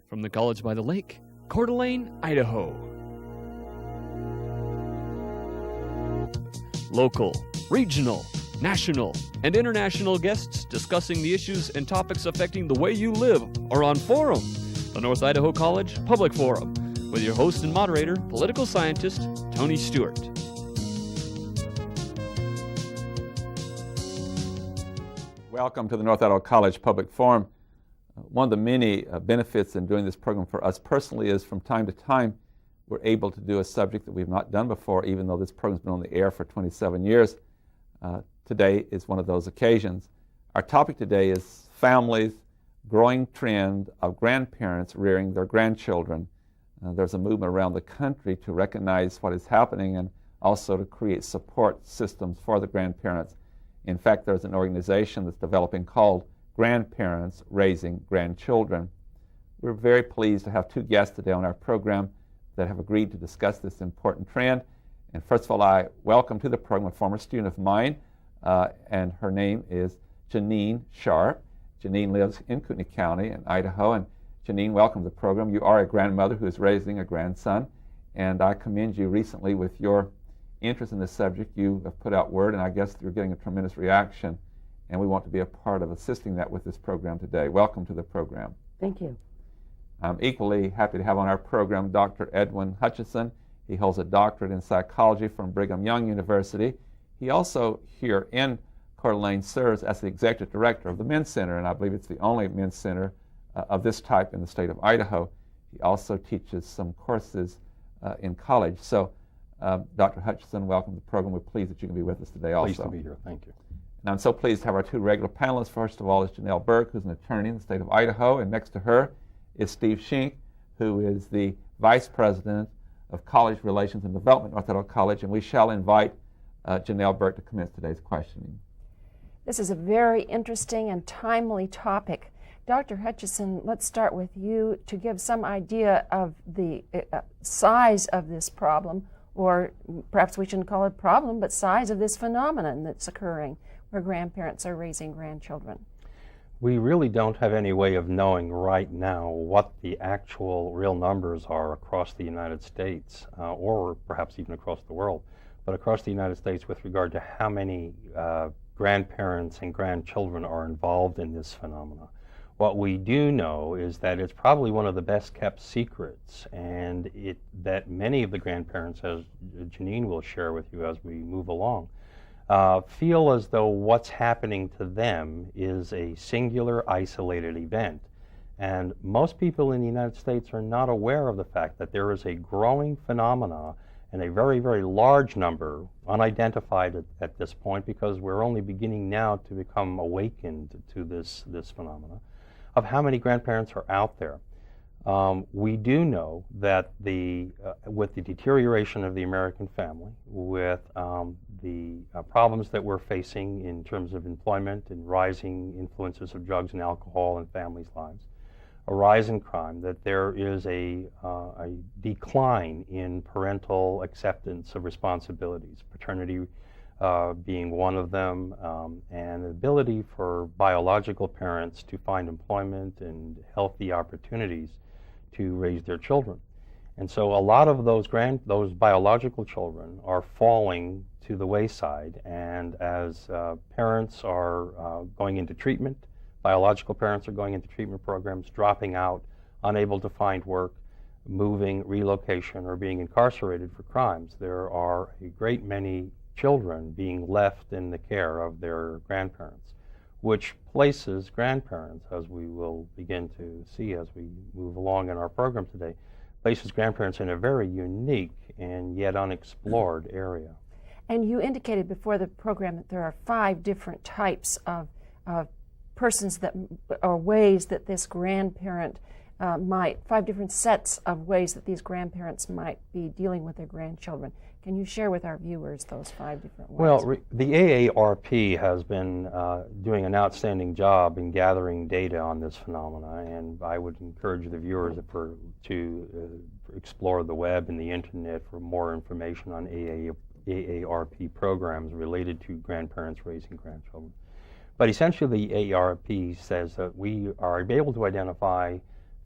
from the College by the Lake, Coeur d'Alene, Idaho. Local, regional, national, and international guests discussing the issues and topics affecting the way you live are on Forum, the North Idaho College Public Forum, with your host and moderator, political scientist Tony Stewart. Welcome to the North Idaho College Public Forum. One of the many benefits in doing this program for us personally is from time to time we're able to do a subject that we've not done before, even though this program's been on the air for 27 years. Today is one of those occasions. Our topic today is families, growing trend of grandparents rearing their grandchildren. There's a movement around the country to recognize what is happening and also to create support systems for the grandparents. In fact, there's an organization that's developing called Grandparents Raising Grandchildren. We're very pleased to have two guests today on our program that have agreed to discuss this important trend. And first of all, I welcome to the program a former student of mine, and her name is Janine Sharp. Janine lives in Kootenai County in Idaho. And Janine, welcome to the program. You are a grandmother who is raising a grandson, and I commend you recently with your interest in this subject. You have put out word, and I guess you're getting a tremendous reaction, and we want to be a part of assisting that with this program today. Welcome to the program. Thank you. I'm equally happy to have on our program Dr. Edwin Hutchison. He holds a doctorate in psychology from Brigham Young University. He also here in Coeur d'Alene serves as the executive director of the Men's Center, and I believe it's the only men's center of this type in the state of Idaho. He also teaches some courses in college. So Dr. Hutchison, welcome to the program. We're pleased that you can be with us today also. Pleased to be here. Thank you. And I'm so pleased to have our two regular panelists. First of all is Janelle Burke, who's an attorney in the state of Idaho, and next to her is Steve Schenk, who is the Vice President of College Relations and Development at North Idaho College, and we shall invite Janelle Burke to commence today's questioning. This is a very interesting and timely topic. Dr. Hutchison, let's start with you to give some idea of the size of this problem, or perhaps we shouldn't call it problem, but size of this phenomenon that's occurring where grandparents are raising grandchildren. We really don't have any way of knowing right now what the actual real numbers are across the United States, or perhaps even across the world, but across the United States with regard to how many grandparents and grandchildren are involved in this phenomena. What we do know is that it's probably one of the best kept secrets, and that many of the grandparents, as Janine will share with you as we move along, feel as though what's happening to them is a singular, isolated event. And most people in the United States are not aware of the fact that there is a growing phenomena and a very, very large number, unidentified at this point, because we're only beginning now to become awakened to this phenomena, of how many grandparents are out there. We do know that with the deterioration of the American family, with the problems that we're facing in terms of employment and rising influences of drugs and alcohol in families' lives, a rise in crime, that there is a decline in parental acceptance of responsibilities, paternity being one of them, and the ability for biological parents to find employment and healthy opportunities to raise their children. And so a lot of those biological children are falling to the wayside, and as parents are going into treatment, biological parents are going into treatment programs, dropping out, unable to find work, moving, relocation, or being incarcerated for crimes, there are a great many children being left in the care of their grandparents, which places grandparents, as we will begin to see as we move along in our program today, places grandparents in a very unique and yet unexplored area. And you indicated before the program that there are 5 different types of persons or ways that this grandparent 5 different sets of ways that these grandparents might be dealing with their grandchildren. Can you share with our viewers those 5 different ways? Well, the AARP has been doing an outstanding job in gathering data on this phenomena, and I would encourage the viewers to explore the web and the internet for more information on AARP programs related to grandparents raising grandchildren. But essentially, the AARP says that we are able to identify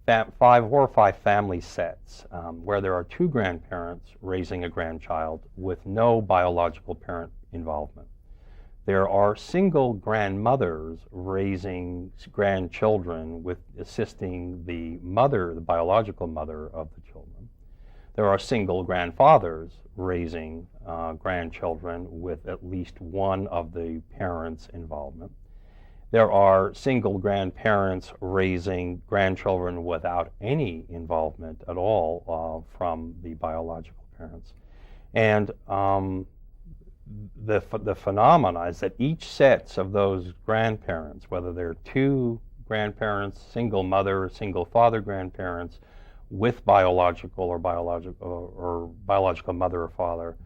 5 family sets where there are 2 grandparents raising a grandchild with no biological parent involvement. There are single grandmothers raising grandchildren with assisting the mother, the biological mother of the children. There are single grandfathers raising grandchildren with at least one of the parents' involvement. There are single grandparents raising grandchildren without any involvement at all from the biological parents. And the phenomena is that each sets of those grandparents, whether they're 2 grandparents, single mother, single father grandparents, with biological or biological mother or father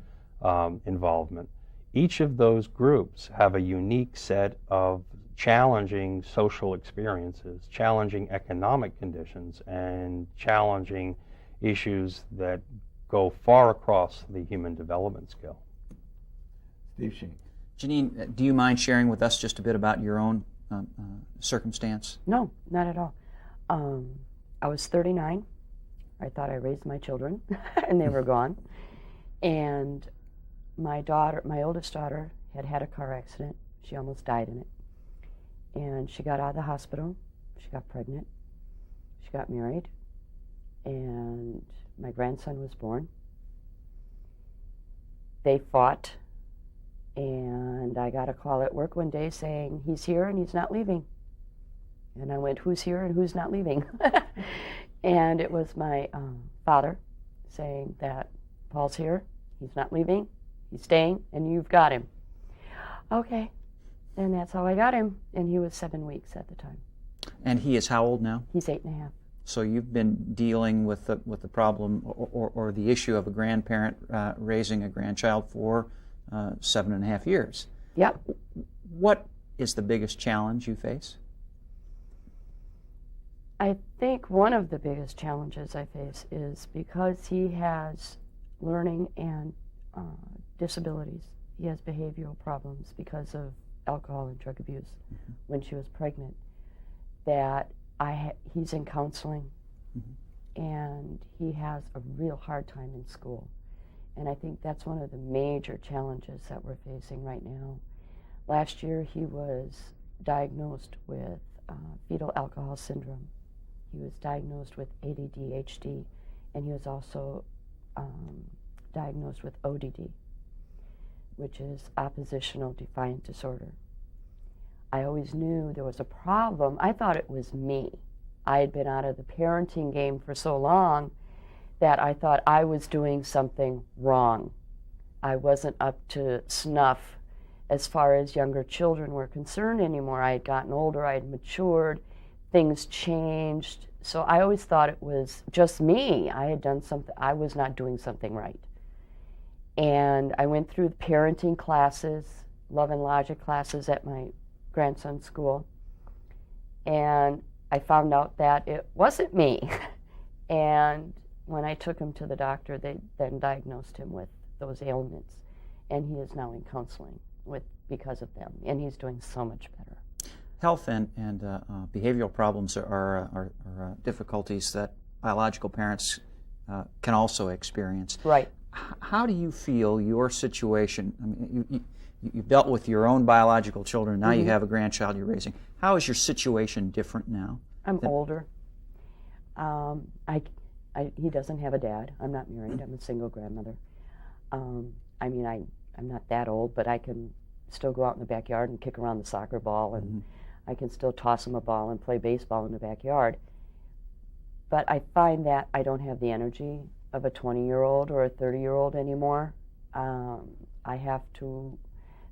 involvement, each of those groups have a unique set of challenging social experiences, challenging economic conditions, and challenging issues that go far across the human development scale. Steve Sheen. Janine, do you mind sharing with us just a bit about your own circumstance? No, not at all. I was 39. I thought I raised my children, and they were gone. And my oldest daughter, had a car accident. She almost died in it. And she got out of the hospital. She got pregnant. She got married. And my grandson was born. They fought. And I got a call at work one day saying, he's here and he's not leaving. And I went, who's here and who's not leaving? And it was my father saying that Paul's here, he's not leaving, he's staying, and you've got him. Okay. And that's how I got him. And he was 7 weeks at the time. And he is how old now? He's 8.5. So you've been dealing with the problem or the issue of a grandparent raising a grandchild for 7.5 years. Yep. What is the biggest challenge you face? I think one of the biggest challenges I face is because he has learning and disabilities. He has behavioral problems because of alcohol and drug abuse when she was pregnant, that he's in counseling, and he has a real hard time in school. And I think that's one of the major challenges that we're facing right now. Last year he was diagnosed with fetal alcohol syndrome. He was diagnosed with ADHD, and he was also diagnosed with ODD, which is oppositional defiant disorder. I always knew there was a problem. I thought it was me. I had been out of the parenting game for so long that I thought I was doing something wrong. I wasn't up to snuff as far as younger children were concerned anymore. I had gotten older, I had matured, things changed. So I always thought it was just me. I had done something, I was not doing something right. And I went through the parenting classes, love and logic classes at my grandson's school, and I found out that it wasn't me. And when I took him to the doctor, they then diagnosed him with those ailments, and he is now in counseling because of them, and he's doing so much better. Health and behavioral problems are difficulties that biological parents can also experience. Right. How do you feel your situation? I mean, you've dealt with your own biological children. Now you have a grandchild you're raising. How is your situation different now? I'm older. He doesn't have a dad. I'm not married. I'm a single grandmother. I mean, I'm not that old, but I can still go out in the backyard and kick around the soccer ball, and I can still toss him a ball and play baseball in the backyard. But I find that I don't have the energy of a 20-year-old or a 30-year-old anymore. I have to,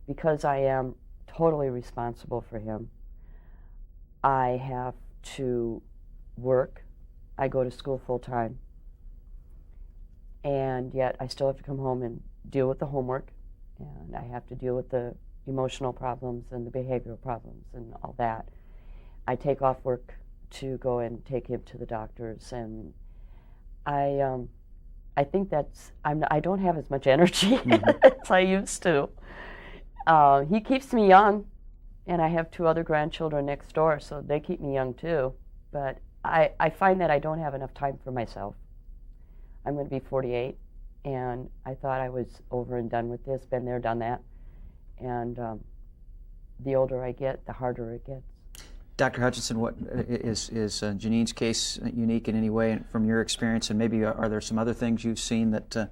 because I am totally responsible for him, I have to work. I go to school full-time. And yet I still have to come home and deal with the homework, and I have to deal with the emotional problems and the behavioral problems and all that. I take off work to go and take him to the doctors, and I think I don't have as much energy as I used to. He keeps me young, and I have 2 other grandchildren next door, so they keep me young too. But I find that I don't have enough time for myself. I'm going to be 48, and I thought I was over and done with this, been there, done that. And the older I get, the harder it gets. Dr. Hutchinson, what is Janine's case unique in any way from your experience, and maybe are there some other things you've seen that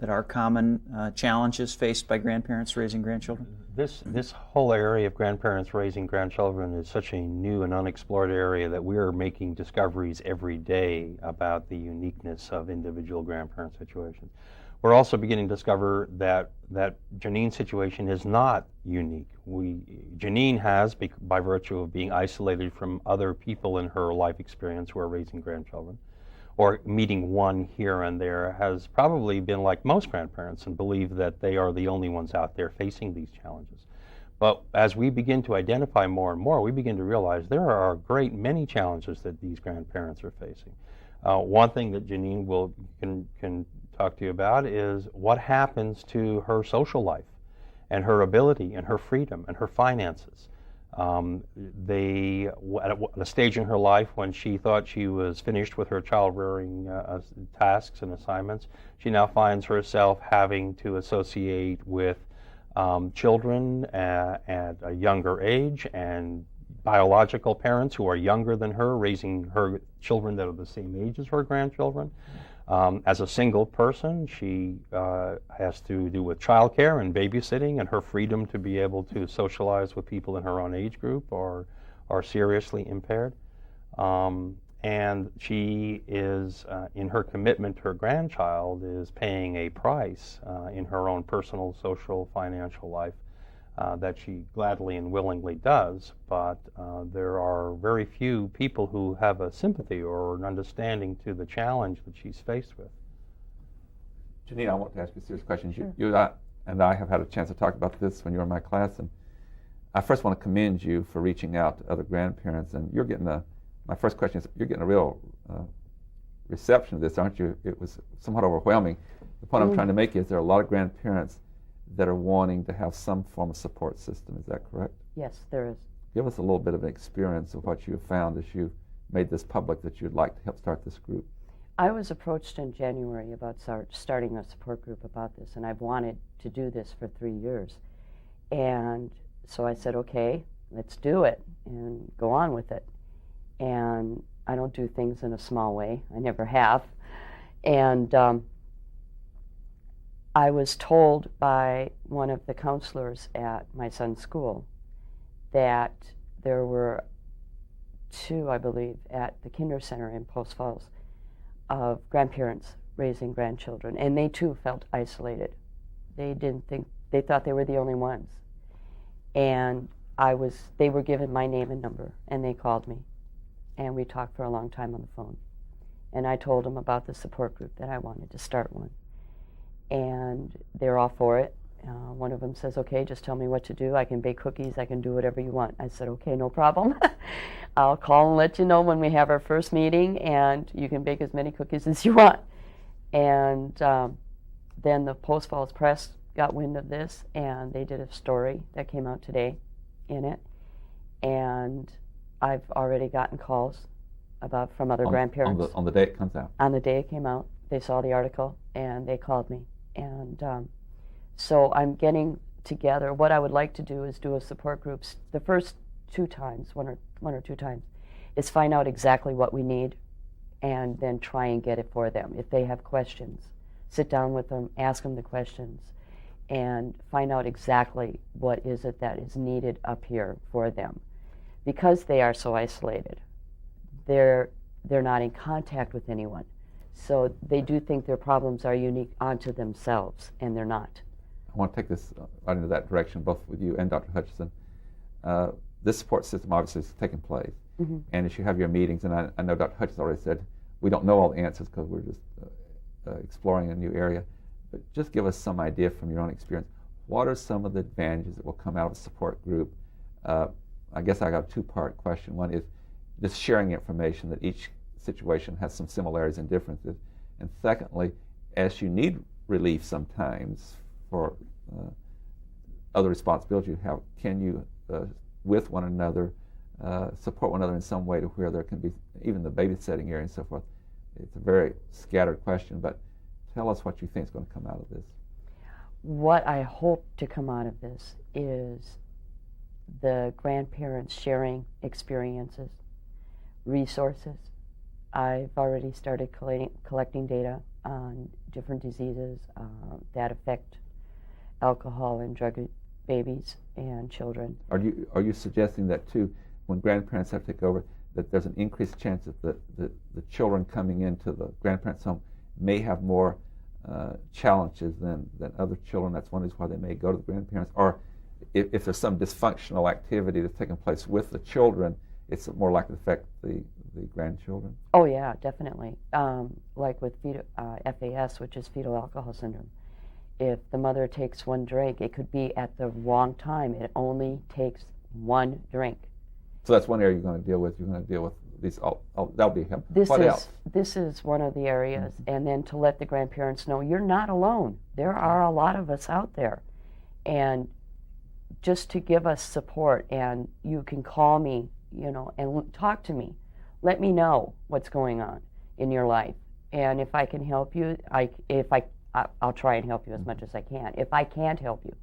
are common challenges faced by grandparents raising grandchildren? This whole area of grandparents raising grandchildren is such a new and unexplored area that we are making discoveries every day about the uniqueness of individual grandparent situations. We're also beginning to discover that Janine's situation is not unique. Janine has, by virtue of being isolated from other people in her life experience who are raising grandchildren, or meeting one here and there, has probably been like most grandparents and believe that they are the only ones out there facing these challenges. But as we begin to identify more and more, we begin to realize there are a great many challenges that these grandparents are facing. One thing that Janine can talk to you about is what happens to her social life and her ability and her freedom and her finances. At a stage in her life when she thought she was finished with her child-rearing tasks and assignments, she now finds herself having to associate with children at a younger age and biological parents who are younger than her, raising her children that are the same age as her grandchildren. As a single person, she has to do with childcare and babysitting, and her freedom to be able to socialize with people in her own age group are seriously impaired. And she is, in her commitment to her grandchild, is paying a price in her own personal, social, financial life that she gladly and willingly does, but there are very few people who have a sympathy or an understanding to the challenge that she's faced with. Janine, I want to ask you a serious question. Sure. You and I have had a chance to talk about this when you were in my class, and I first want to commend you for reaching out to other grandparents, and you're getting my first question is, you're getting a real reception of this, aren't you? It was somewhat overwhelming. The point I'm trying to make is there are a lot of grandparents that are wanting to have some form of support system. Is that correct? Yes, there is. Give us a little bit of an experience of what you have found as you made this public that you'd like to help start this group. I was approached in January about starting a support group about this, and I've wanted to do this for 3 years. And so I said, okay, let's do it and go on with it. And I don't do things in a small way. I never have. And I was told by one of the counselors at my son's school that there were 2, I believe, at the Kinder Center in Post Falls of grandparents raising grandchildren, and they too felt isolated. They thought they were the only ones. And they were given my name and number, and they called me, and we talked for a long time on the phone. And I told them about the support group, that I wanted to start one. And they're all for it. One of them says, okay, just tell me what to do. I can bake cookies. I can do whatever you want. I said, okay, no problem. I'll call and let you know when we have our first meeting, and you can bake as many cookies as you want. And then the Post Falls Press got wind of this, and they did a story that came out today in it. And I've already gotten calls from other grandparents. On the day it comes out? On the day it came out. They saw the article, and they called me. And so I'm getting together. What I would like to do is do a support group. The first 2 times, one or two times, is find out exactly what we need and then try and get it for them. If they have questions, sit down with them, ask them the questions, and find out exactly what is it that is needed up here for them. Because they are so isolated, they're not in contact with anyone. So they do think their problems are unique onto themselves, and they're not. I want to take this right into that direction, both with you and Dr. Hutchinson. This support system obviously is taking place, and as you have your meetings, and I know Dr. Hutchinson already said, we don't know all the answers because we're just exploring a new area, but just give us some idea from your own experience. What are some of the advantages that will come out of a support group? I guess I got a 2-part question. One is just sharing information that each situation has some similarities and differences. And secondly, as you need relief sometimes for other responsibilities you have, can you, with one another, support one another in some way to where there can be even the babysitting area and so forth. It's a very scattered question, but tell us what you think is going to come out of this. What I hope to come out of this is the grandparents sharing experiences, resources. I've already started collecting data on different diseases that affect alcohol and drug babies and children. Are you suggesting that too, when grandparents have to take over, that there's an increased chance that the children coming into the grandparents' home may have more challenges than other children? That's one reason why they may go to the grandparents. Or if there's some dysfunctional activity that's taking place with the children, it's more likely to affect the grandchildren. Oh yeah, definitely. Like with FAS, which is fetal alcohol syndrome. If the mother takes one drink, it could be at the wrong time. It only takes one drink. So that's one area you're going to deal with. You're going to deal with these. That'll be helpful. What else? This is one of the areas, and then to let the grandparents know you're not alone. There are a lot of us out there, and just to give us support. And you can call me, and talk to me. Let me know what's going on in your life, and if I can help you, I'll try and help you as much as I can. If I can't help you,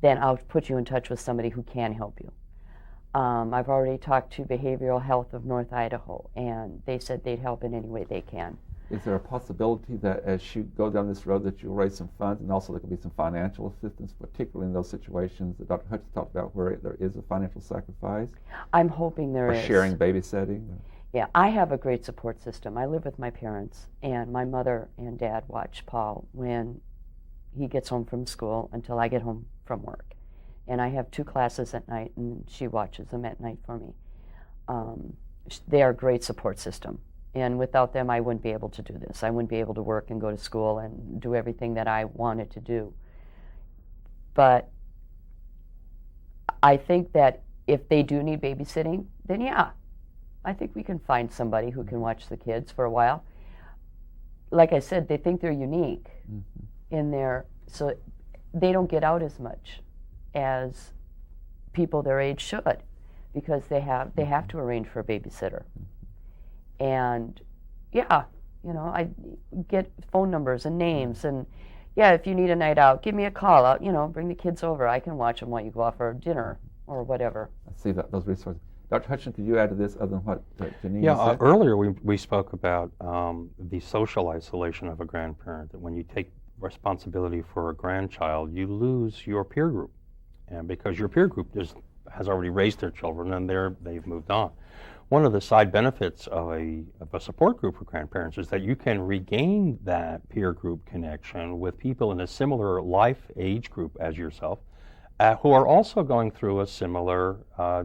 then I'll put you in touch with somebody who can help you. I've already talked to Behavioral Health of North Idaho, and they said they'd help in any way they can. Is there a possibility that as you go down this road that you'll raise some funds, and also there could be some financial assistance, particularly in those situations that Dr. Hutchins talked about where there is a financial sacrifice? I'm hoping there is. Or sharing babysitting? Yeah, I have a great support system. I live with my parents, and my mother and dad watch Paul when he gets home from school until I get home from work. And I have 2 classes at night, and she watches them at night for me. They are a great support system. And without them, I wouldn't be able to do this. I wouldn't be able to work and go to school and do everything that I wanted to do. But I think that if they do need babysitting, then yeah, I think we can find somebody who can watch the kids for a while. Like I said, they think they're unique in their, so they don't get out as much as people their age should, because they have to arrange for a babysitter. And yeah, I get phone numbers and names, and yeah, if you need a night out, give me a call. I'll, bring the kids over. I can watch them while you go out for dinner or whatever. I see those resources. Dr. Hutchins, could you add to this other than what Janines said? Earlier we spoke about the social isolation of a grandparent, that when you take responsibility for a grandchild, you lose your peer group. And because your peer group has already raised their children and they've moved on. One of the side benefits of a support group for grandparents is that you can regain that peer group connection with people in a similar life age group as yourself, who are also going through a similar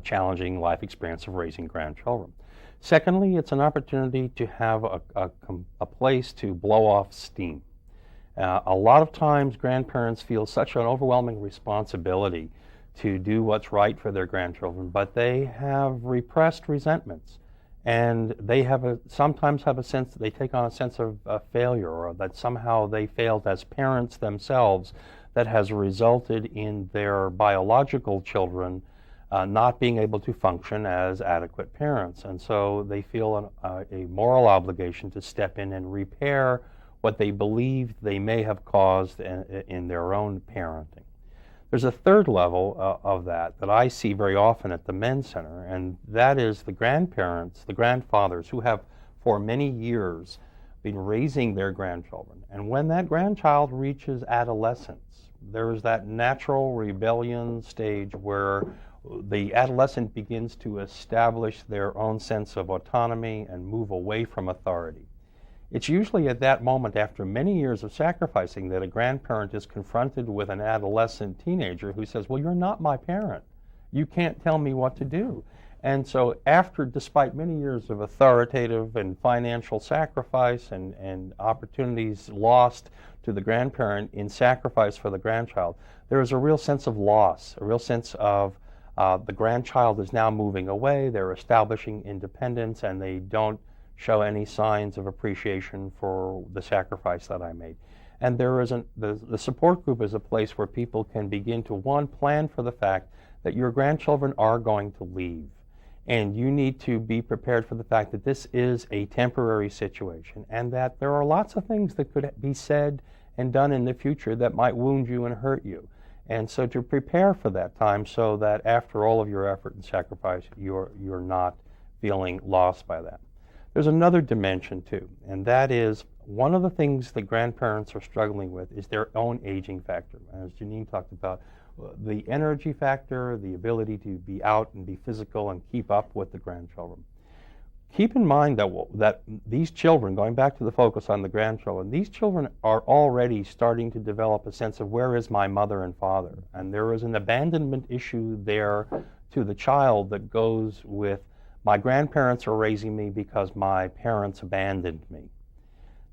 challenging life experience of raising grandchildren. Secondly, it's an opportunity to have a place to blow off steam. A lot of times grandparents feel such an overwhelming responsibility to do what's right for their grandchildren, but they have repressed resentments, and they sometimes have a sense that they take on a sense of failure, or that somehow they failed as parents themselves, that has resulted in their biological children not being able to function as adequate parents. And so they feel a moral obligation to step in and repair what they believe they may have caused in their own parenting. There's a third level of that I see very often at the Men's Center, and that is the grandparents, the grandfathers, who have for many years been raising their grandchildren. And when that grandchild reaches adolescence, there is that natural rebellion stage where the adolescent begins to establish their own sense of autonomy and move away from authority. It's usually at that moment, after many years of sacrificing, that a grandparent is confronted with an adolescent teenager who says, well, you're not my parent. You can't tell me what to do. And so despite many years of authoritative and financial sacrifice and opportunities lost to the grandparent in sacrifice for the grandchild, there is a real sense of loss, a real sense of the grandchild is now moving away, they're establishing independence, and they don't show any signs of appreciation for the sacrifice that I made. And the support group is a place where people can begin to, one, plan for the fact that your grandchildren are going to leave. And you need to be prepared for the fact that this is a temporary situation and that there are lots of things that could be said and done in the future that might wound you and hurt you. And so to prepare for that time so that after all of your effort and sacrifice, you're not feeling lost by that. There's another dimension too, and that is one of the things that grandparents are struggling with is their own aging factor. As Janine talked about, the energy factor, the ability to be out and be physical and keep up with the grandchildren. Keep in mind that these children, going back to the focus on the grandchildren, these children are already starting to develop a sense of where is my mother and father, and there is an abandonment issue there to the child that goes with my grandparents are raising me because my parents abandoned me.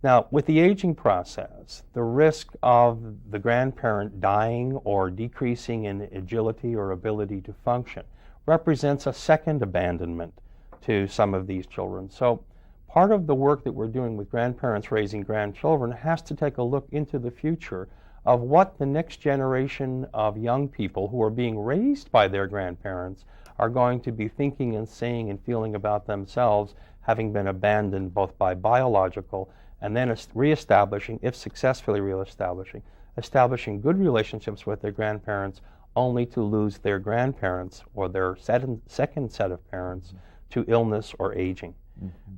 Now, with the aging process, the risk of the grandparent dying or decreasing in agility or ability to function represents a second abandonment to some of these children. So part of the work that we're doing with grandparents raising grandchildren has to take a look into the future of what the next generation of young people who are being raised by their grandparents are going to be thinking and saying and feeling about themselves, having been abandoned both by biological and then reestablishing, if successfully establishing good relationships with their grandparents, only to lose their grandparents or their second set of parents to illness or aging.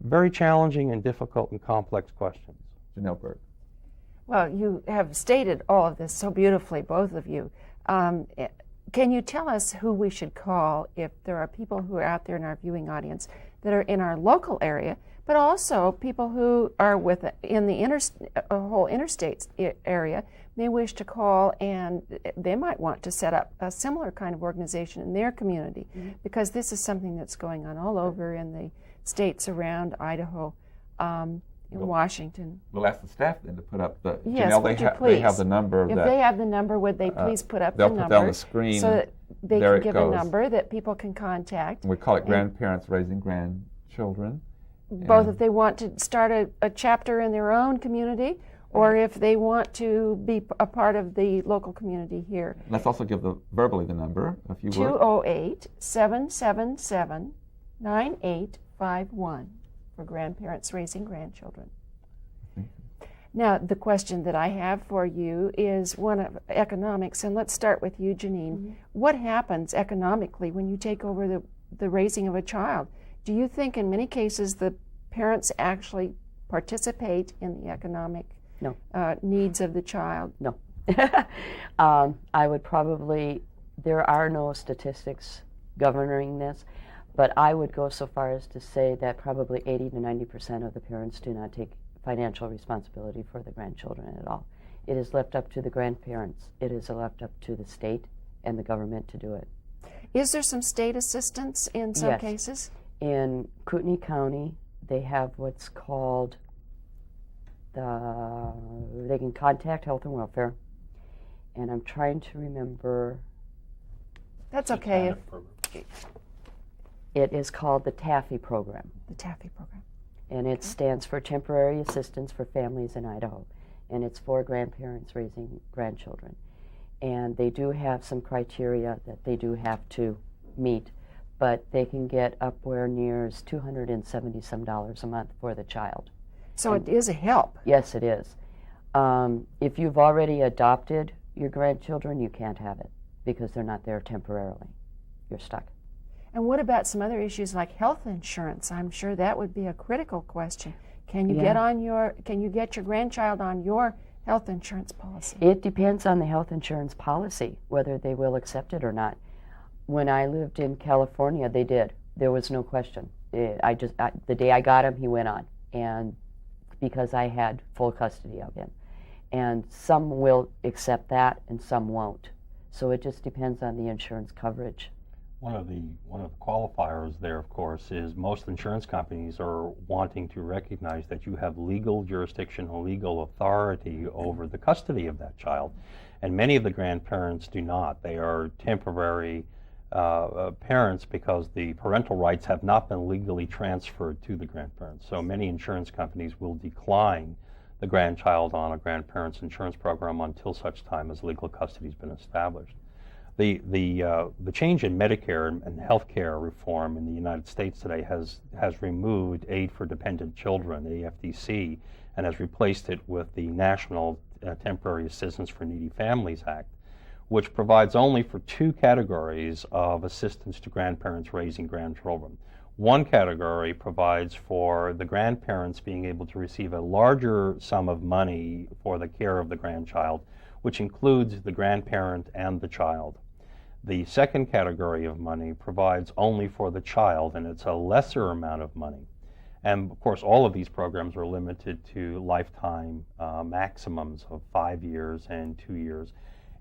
Very challenging and difficult and complex questions. Janelle Burke. Well, you have stated all of this so beautifully, both of you. Can you tell us who we should call if there are people who are out there in our viewing audience that are in our local area, but also people who are in the whole interstate area may wish to call, and they might want to set up a similar kind of organization in their community, because this is something that's going on all over in the states around Idaho, in Washington. We'll ask the staff then to put up the. Yes, Janelle, would you please? They have the number. If they have the number, would they please put up the they'll number? put that on the screen. So that they there can it give goes. a number that people can contact. We call it Grandparents Raising Grandchildren. Both if they want to start a chapter in their own community, or if they want to be a part of the local community here. Let's also give verbally the number, if you would. 208-777-9851 for Grandparents Raising Grandchildren. Now, the question that I have for you is one of economics, and let's start with you, Janine. What happens economically when you take over the raising of a child? Do you think in many cases the parents actually participate in the economic needs of the child? No. I would probably, there are no statistics governing this, but I would go so far as to say that probably 80 to 90% of the parents do not take financial responsibility for the grandchildren at all. It is left up to the grandparents. It is left up to the state and the government to do it. Is there some state assistance in some Yes. cases? In Kootenai County, they have what's called they can contact Health and Welfare, and I'm trying to remember. That's okay. It is called the TAFI program. The TAFI program. And it stands for Temporary Assistance for Families in Idaho, and it's for grandparents raising grandchildren. And they do have some criteria that they do have to meet, but they can get upward near $270 a month for the child. So it is a help. Yes, it is. If you've already adopted your grandchildren, you can't have it because they're not there temporarily. You're stuck. And what about some other issues like health insurance? I'm sure that would be a critical question. Can you get your grandchild on your health insurance policy? It depends on the health insurance policy, whether they will accept it or not. When I lived in California, they did. There was no question. The day I got him, he went on, and because I had full custody of him. And some will accept that, and some won't. So it just depends on the insurance coverage. One of the qualifiers there, of course, is most insurance companies are wanting to recognize that you have legal jurisdiction or legal authority over the custody of that child. And many of the grandparents do not. They are temporary parents because the parental rights have not been legally transferred to the grandparents. So many insurance companies will decline the grandchild on a grandparent's insurance program until such time as legal custody has been established. The change in Medicare and healthcare reform in the United States today has removed Aid for Dependent Children, AFDC, and has replaced it with the National Temporary Assistance for Needy Families Act, which provides only for two categories of assistance to grandparents raising grandchildren. One category provides for the grandparents being able to receive a larger sum of money for the care of the grandchild, which includes the grandparent and the child. The second category of money provides only for the child, and it's a lesser amount of money. And of course, all of these programs are limited to lifetime maximums of 5 years and 2 years.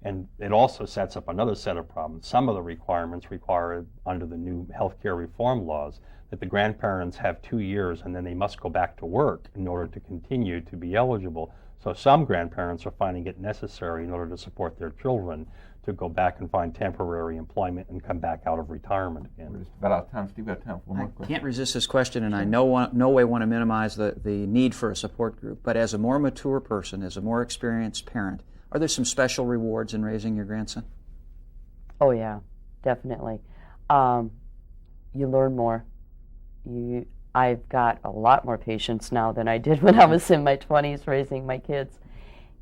And it also sets up another set of problems. Some of the requirements required under the new healthcare reform laws that the grandparents have 2 years and then they must go back to work in order to continue to be eligible. So some grandparents are finding it necessary in order to support their children to go back and find temporary employment and come back out of retirement again. We're just about out of time. Steve, we have time for one more I question. can't resist this question, and I no way want to minimize the need for a support group. But as a more mature person, as a more experienced parent, are there some special rewards in raising your grandson? Oh yeah, definitely. You learn more. I've got a lot more patience now than I did when I was in my 20s raising my kids.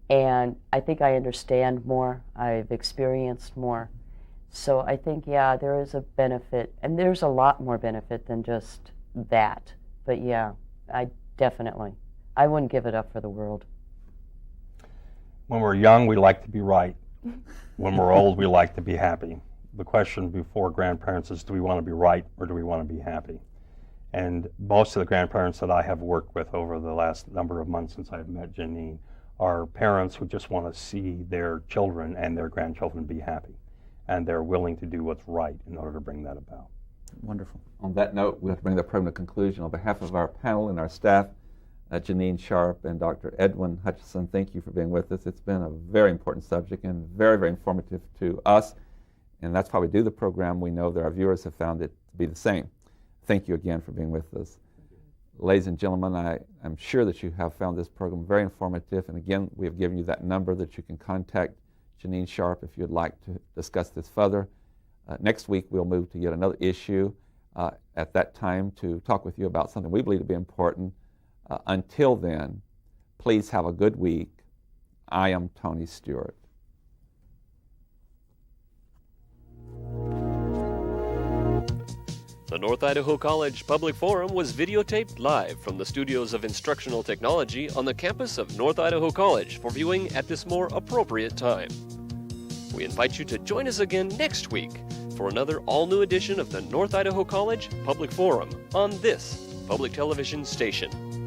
And I think I understand more. I've experienced more. So I think, yeah, there is a benefit. And there's a lot more benefit than just that. But yeah, I wouldn't give it up for the world. When we're young, we like to be right. When we're old, we like to be happy. The question before grandparents is, do we want to be right or do we want to be happy? And most of the grandparents that I have worked with over the last number of months since I've met Janine are parents who just want to see their children and their grandchildren be happy. And they're willing to do what's right in order to bring that about. Wonderful. On that note, we have to bring the program to conclusion. On behalf of our panel and our staff, Janine Sharp and Dr. Edwin Hutchison, thank you for being with us. It's been a very important subject and very, very informative to us. And that's why we do the program. We know that our viewers have found it to be the same. Thank you again for being with us. Ladies and gentlemen, I'm sure that you have found this program very informative. And again, we have given you that number that you can contact Janine Sharp if you'd like to discuss this further. Next week, we'll move to yet another issue at that time to talk with you about something we believe to be important. Until then, please have a good week. I am Tony Stewart. The North Idaho College Public Forum was videotaped live from the studios of Instructional Technology on the campus of North Idaho College for viewing at this more appropriate time. We invite you to join us again next week for another all-new edition of the North Idaho College Public Forum on this public television station.